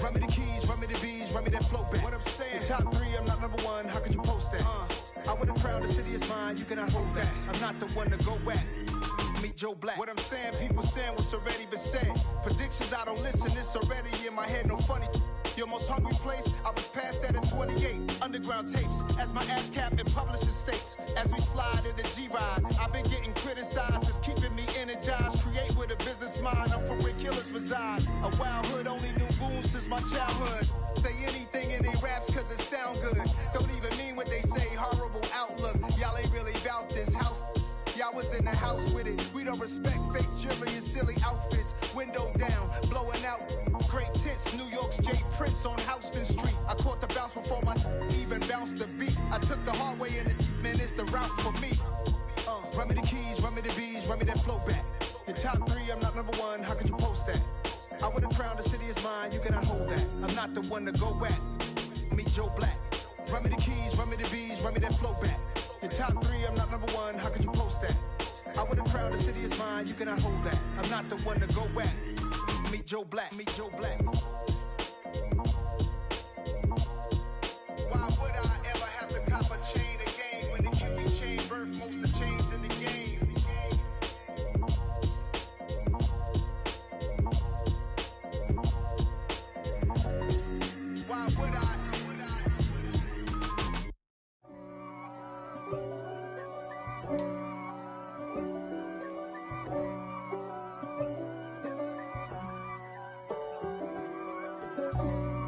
Run me the keys, run me the bees, run me that flow back. What I'm saying, your top 3, I'm not number 1, how could you post that? I would have crowned the city is mine, you cannot hold that. I'm not the one to go at. Meet Joe Black. What I'm saying, people saying what's already been said. Predictions, I don't listen, it's already in my head, no funny. Your most hungry place, I was past that at 28. Underground tapes, as my ass cap in publishing states. As we slide in the G-Ride, I've been getting criticized, it's keeping me energized. Create with a business mind, I'm from where killers reside. A wild hood, only knew goons since my childhood. Say anything in they raps cause it sound good. Don't even mean what they say, horrible outlook. Y'all ain't really about this house. Y'all was in the house with it. We don't respect fake jewelry and silly outfits. Window down, blowing out great tits. New York's J. Prince on Houston Street. I caught the bounce before my even bounced the beat. I took the hard way in it, man, it's the route for me. Run me the keys, run me the bees, run me that flow back. Your top 3, I'm not number 1, how could you post that? I would have crowned the city is mine, you cannot hold that. I'm not the one to go at. Meet Joe Black. Run me the keys, run me the bees, run me that flow back. Your top 3, I'm not number 1, how could you post that? I would have crowned the city is mine, you cannot hold that. I'm not the one to go at. Meet Joe Black, meet Joe Black. Why would I ever have to cop a chain again when the QB chain birthed most of the chains in the game? Why would I?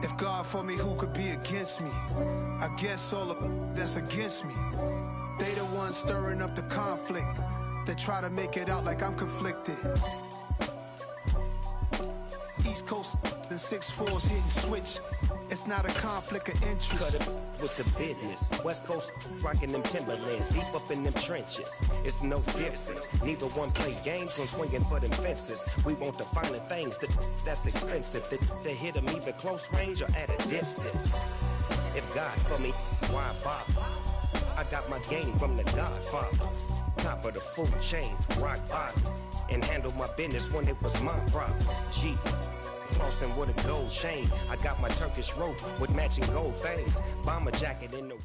If God for me, who could be against me? I guess all of that's against me. They the ones stirring up the conflict. They try to make it out like I'm conflicted. East Coast and 6'4's hitting switch. It's not a conflict of interest. Cut it with the business. West Coast rocking them Timberlands, deep up in them trenches. It's no difference. Neither one play games when swinging for them fences. We want the finer things that's expensive. That hit them either close range or at a distance. If God for me, why bother? I got my game from the Godfather. Top of the food chain, rock bottom. And handle my business when it was my problem. Jeep. Flossing with a gold chain. I got my Turkish rope with matching gold things. Bomber jacket in the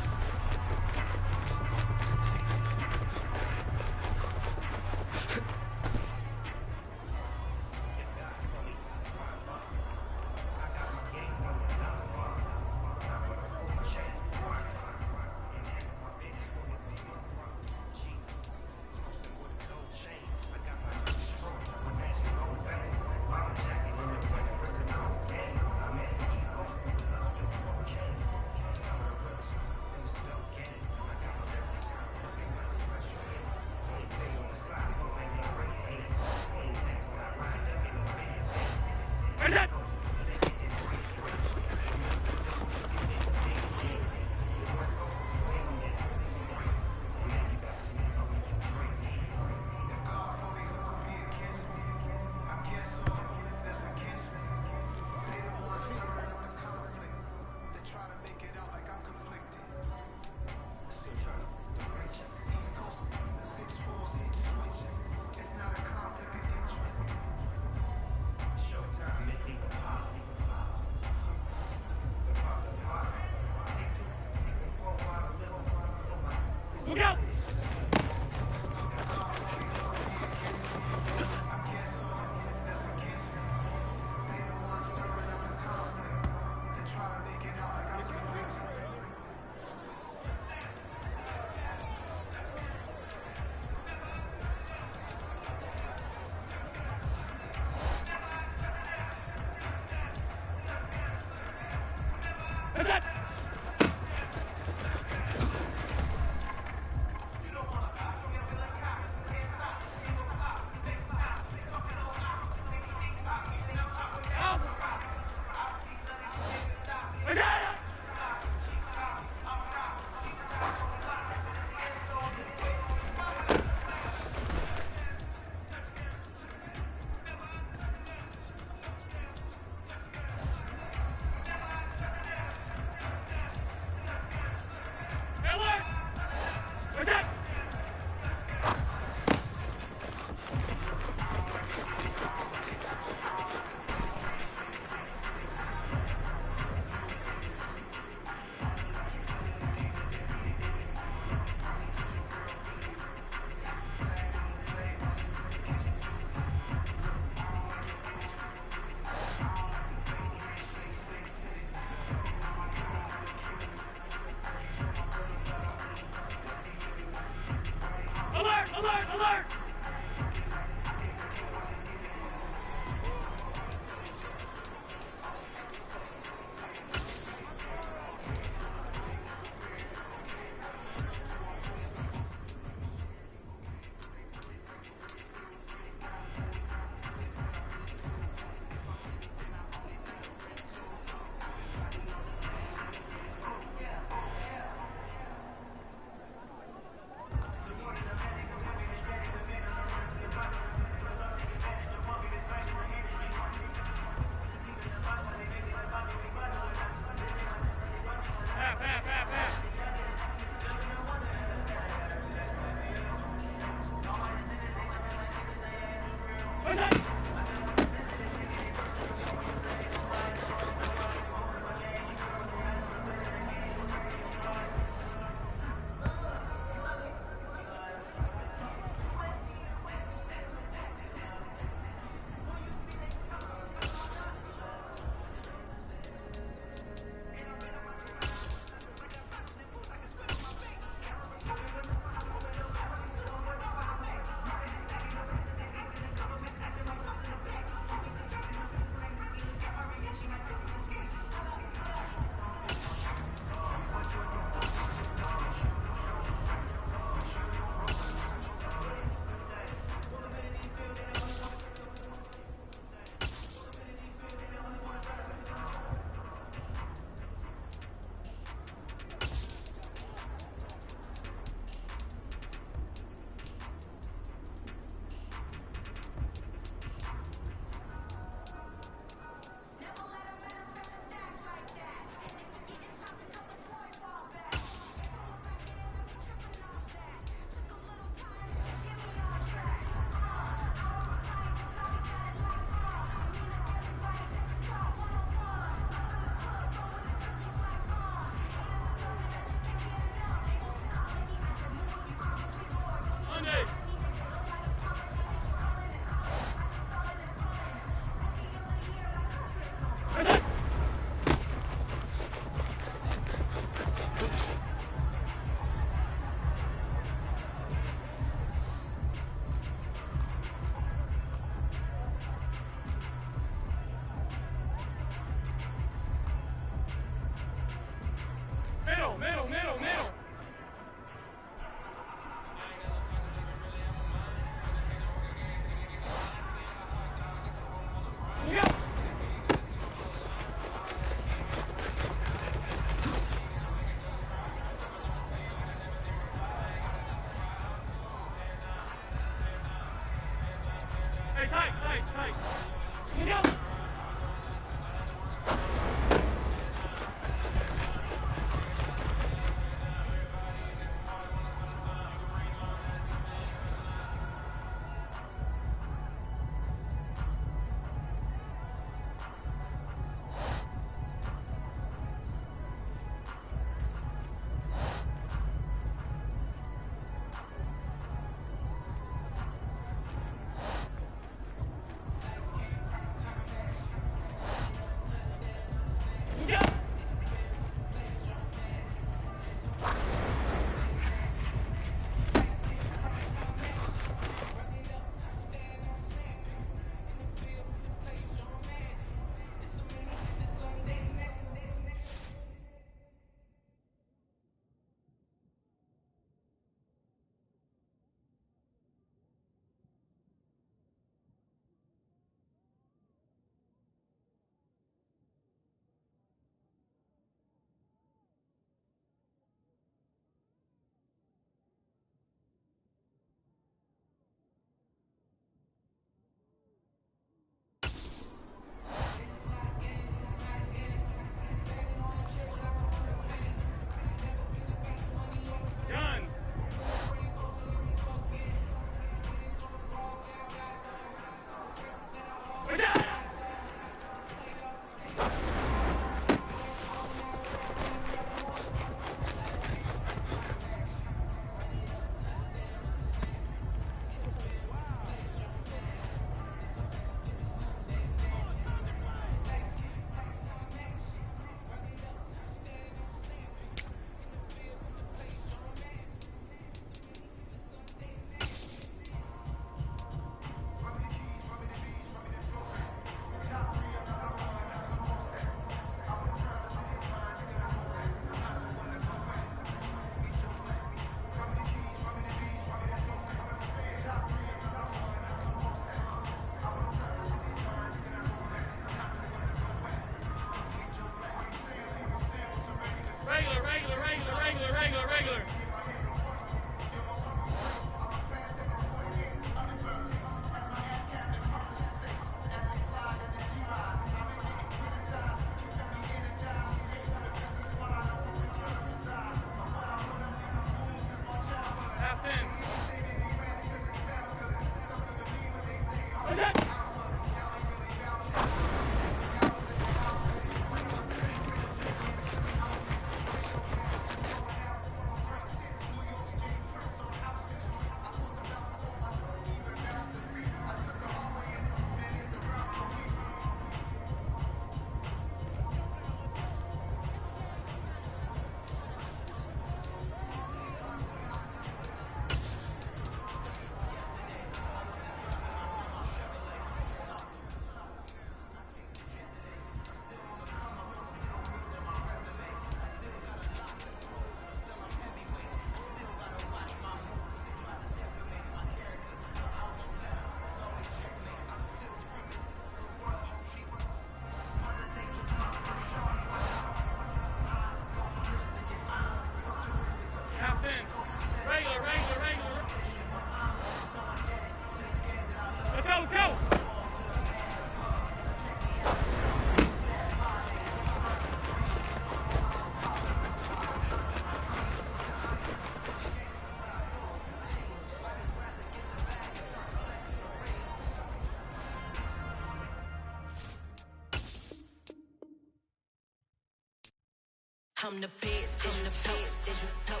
I'm the best, and the best, as you know.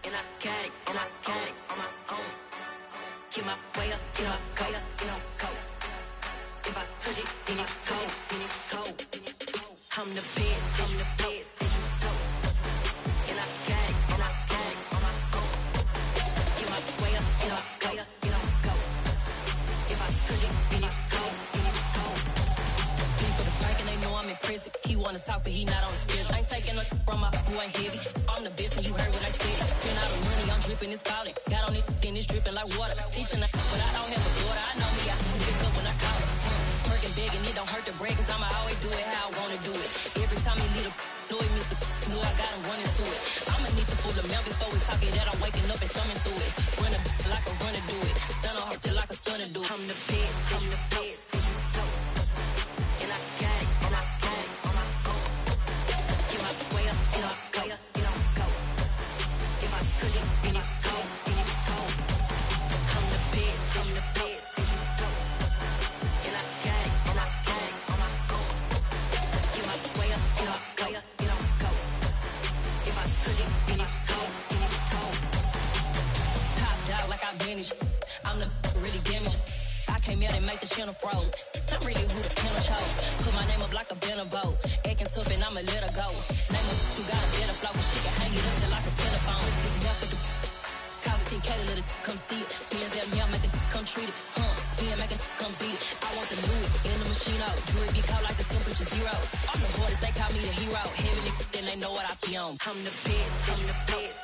And I got it, on my own. Get my way up, get my go, go. If I touch it, then it's cold, I'm the best, as you know. And I got it, on my own. Get my way up, get my go. If I touch it, then it's cold, for the park and they know I'm impressive. He wanna talk, but he not on the schedule. I ain't taking no from my boy heavy. I'm the best, and you heard what I said. Spend all the money, I'm dripping, it's falling. Got on it, then it's dripping like water. Teaching her, but I don't have a daughter. I know me, I can pick up when I call it. Working big, and it don't hurt to break, cause I'ma always do it how I wanna do it. Every time he lead a know it, Mr. Know I got him running to it. I'ma need the full amount before we talk it that I'm waking up and thumbing through it. Run a like a runner do it. Stun on her till like a stunner do it. I'm the best. touch it, and it's cold, and it's cold. Top dog like I manage. I'm the really damaged. I came out and make the channel froze. I'm really who the panel chose. Put my name up like a banner boat. Acting tough and I'ma let her go. Name her who got a better flow. She can hang it up just like a telephone. Sticking up with the cost 10K to let it come see it. Me and them, yeah, make it come treat it. Spin, make it come beat it. I want the new in the machine out. Drew it be cold like the temperature zero. I'm the hardest, they call me the hero. Heavy, then they know what I be on. I'm the best, I'm the best.